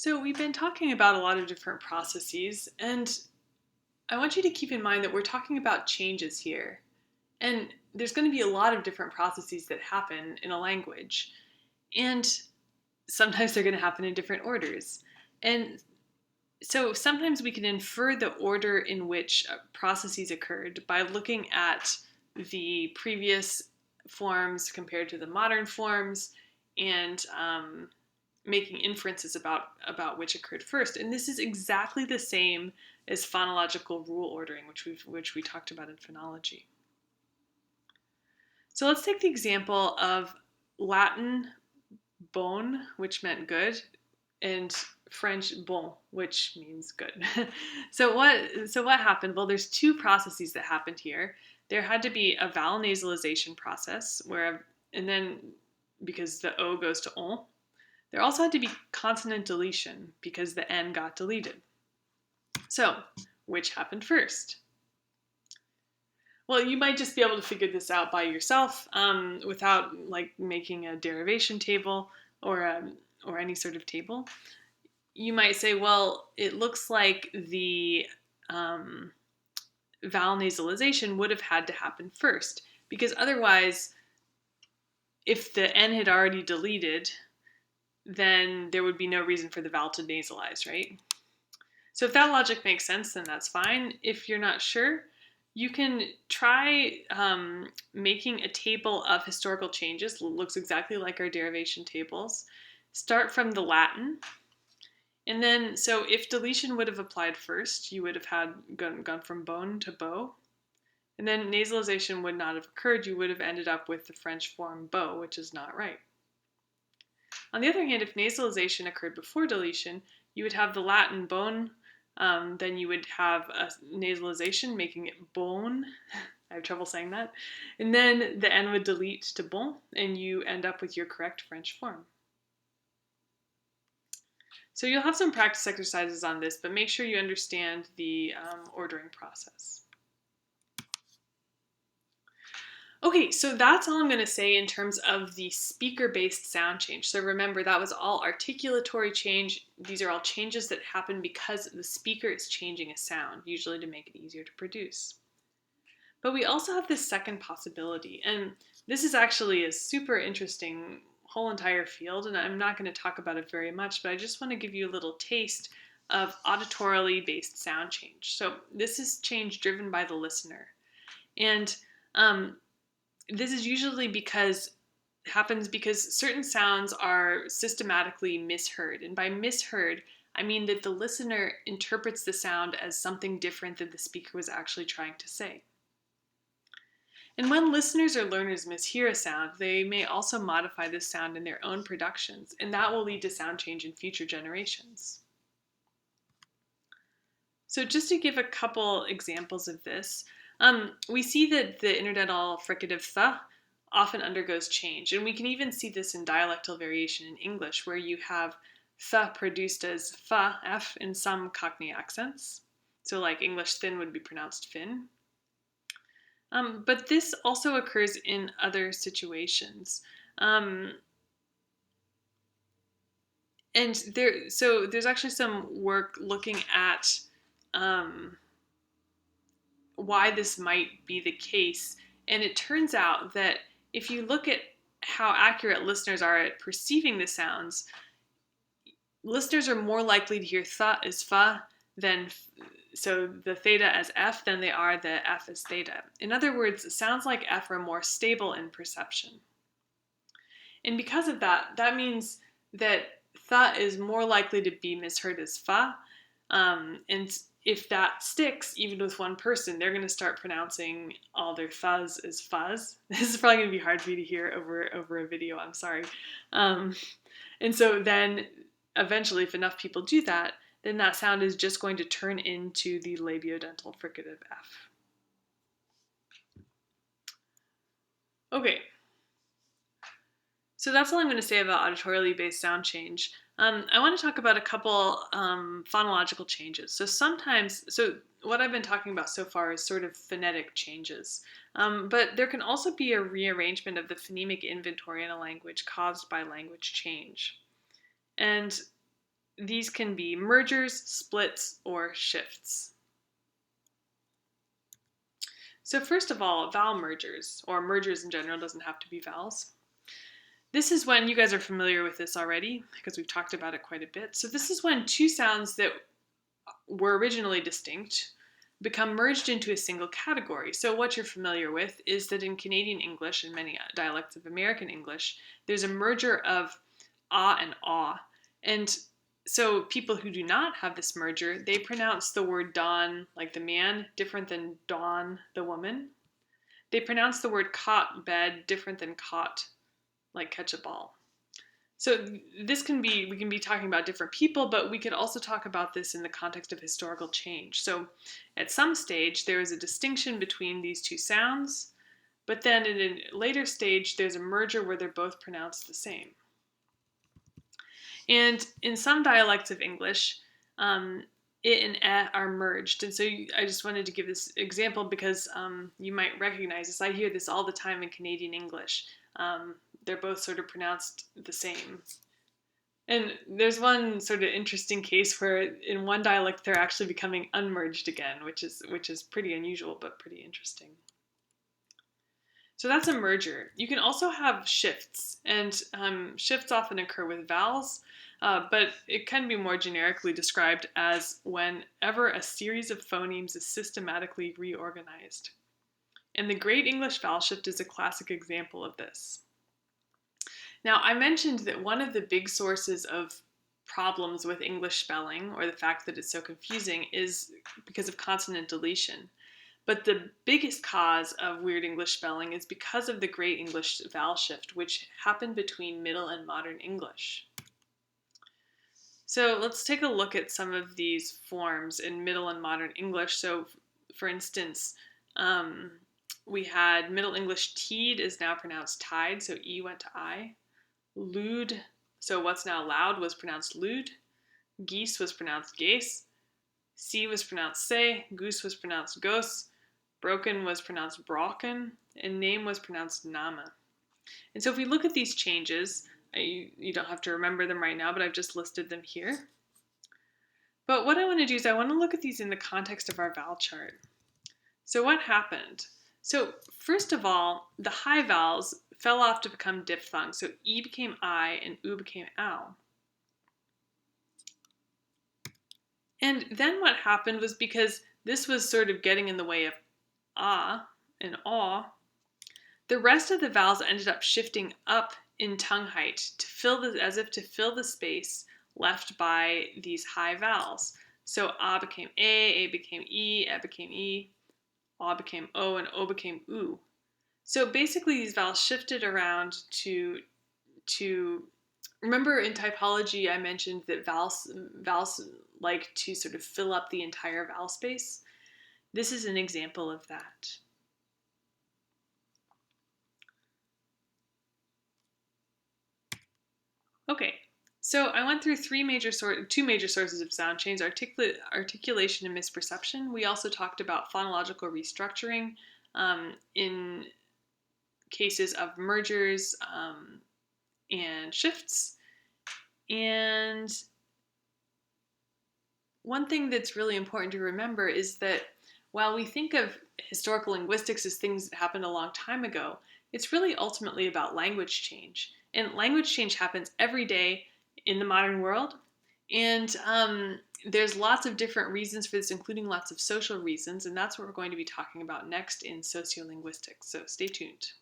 So we've been talking about a lot of different processes, and I want you to keep in mind that we're talking about changes here. And there's going to be a lot of different processes that happen in a language. And sometimes they're going to happen in different orders. And so sometimes we can infer the order in which processes occurred by looking at the previous forms compared to the modern forms and making inferences about which occurred first. And this is exactly the same as phonological rule ordering, which we talked about in phonology. So let's take the example of Latin bon, which meant good, and French bon, which means good. So what happened? Well, there's two processes that happened here. There had to be a vowel nasalization process and then because the O goes to on, there also had to be consonant deletion because the N got deleted. So, which happened first? Well, you might just be able to figure this out by yourself without making a derivation table or any sort of table. You might say, well, it looks like the vowel nasalization would have had to happen first because otherwise, if the N had already deleted, then there would be no reason for the vowel to nasalize, right? So if that logic makes sense, then that's fine. If you're not sure, you can try making a table of historical changes. It looks exactly like our derivation tables. Start from the Latin. And then, so if deletion would have applied first, you would have had gone from bone to bow. And then nasalization would not have occurred. You would have ended up with the French form beau, which is not right. On the other hand, if nasalization occurred before deletion, you would have the Latin bone, then you would have a nasalization, making it bone. I have trouble saying that. And then the N would delete to bon, and you end up with your correct French form. So you'll have some practice exercises on this, but make sure you understand the ordering process. Okay, so that's all I'm going to say in terms of the speaker-based sound change. So remember, that was all articulatory change. These are all changes that happen because the speaker is changing a sound, usually to make it easier to produce. But we also have this second possibility, and this is actually a super interesting whole entire field, and I'm not going to talk about it very much, but I just want to give you a little taste of auditorily based sound change. So this is change driven by the listener. And this is usually happens because certain sounds are systematically misheard. And by misheard, I mean that the listener interprets the sound as something different than the speaker was actually trying to say. And when listeners or learners mishear a sound, they may also modify this sound in their own productions, and that will lead to sound change in future generations. So just to give a couple examples of this, we see that the interdentral fricative th often undergoes change, and we can even see this in dialectal variation in English, where you have th produced as f in some Cockney accents. So like English thin would be pronounced fin. But this also occurs in other situations. And there's actually some work looking at why this might be the case. And it turns out that if you look at how accurate listeners are at perceiving the sounds, listeners are more likely to hear th as fa so the theta as f than they are the f as theta. In other words, sounds like f are more stable in perception. And because of that, that means that th is more likely to be misheard as fa, and if that sticks, even with one person, they're going to start pronouncing all their ths as fuzz. This is probably going to be hard for you to hear over a video, I'm sorry. And so then eventually, if enough people do that, then that sound is just going to turn into the labiodental fricative F. Okay, so that's all I'm going to say about auditorily based sound change. I want to talk about a couple phonological changes. So what I've been talking about so far is sort of phonetic changes, but there can also be a rearrangement of the phonemic inventory in a language caused by language change. And these can be mergers, splits, or shifts. So first of all, vowel mergers, or mergers in general, doesn't have to be vowels. This is when, you guys are familiar with this already, because we've talked about it quite a bit. So this is when two sounds that were originally distinct become merged into a single category. So what you're familiar with is that in Canadian English and many dialects of American English, there's a merger of ah and aw. And so people who do not have this merger, they pronounce the word dawn, like the man, different than dawn, the woman. They pronounce the word cot, bed, different than cot, like catch a ball. So this can be, we can be talking about different people, but we could also talk about this in the context of historical change. So at some stage, there is a distinction between these two sounds, but then in a later stage, there's a merger where they're both pronounced the same. And in some dialects of English, it and eh are merged. And so I just wanted to give this example because you might recognize this. I hear this all the time in Canadian English. They're both sort of pronounced the same. And there's one sort of interesting case where in one dialect they're actually becoming unmerged again, which is pretty unusual but pretty interesting. So that's a merger. You can also have shifts, and shifts often occur with vowels, but it can be more generically described as whenever a series of phonemes is systematically reorganized. And the Great English Vowel Shift is a classic example of this. Now, I mentioned that one of the big sources of problems with English spelling, or the fact that it's so confusing, is because of consonant deletion. But the biggest cause of weird English spelling is because of the Great English Vowel Shift, which happened between Middle and Modern English. So let's take a look at some of these forms in Middle and Modern English. So, for instance, we had Middle English teed is now pronounced tide, so E went to I. Lewd, so what's now loud was pronounced lewd. Geese was pronounced geese. C was pronounced say. Goose was pronounced goose. Broken was pronounced broken. And name was pronounced nama. And so if we look at these changes, you don't have to remember them right now, but I've just listed them here. But what I want to do is I want to look at these in the context of our vowel chart. So what happened? So first of all, the high vowels fell off to become diphthongs. So E became I and U became ow. And then what happened was, because this was sort of getting in the way of ah and aw, the rest of the vowels ended up shifting up in tongue height to fill the, as if to fill the space left by these high vowels. So ah became a became e became e, aw became o, and o became oo. So basically these vowels shifted around to remember in typology I mentioned that vowels like to sort of fill up the entire vowel space. This is an example of that. Okay, so I went through two major sources of sound change: articulation and misperception. We also talked about phonological restructuring in cases of mergers and shifts. And one thing that's really important to remember is that while we think of historical linguistics as things that happened a long time ago, it's really ultimately about language change. And language change happens every day in the modern world. And there's lots of different reasons for this, including lots of social reasons. And that's what we're going to be talking about next in sociolinguistics. So stay tuned.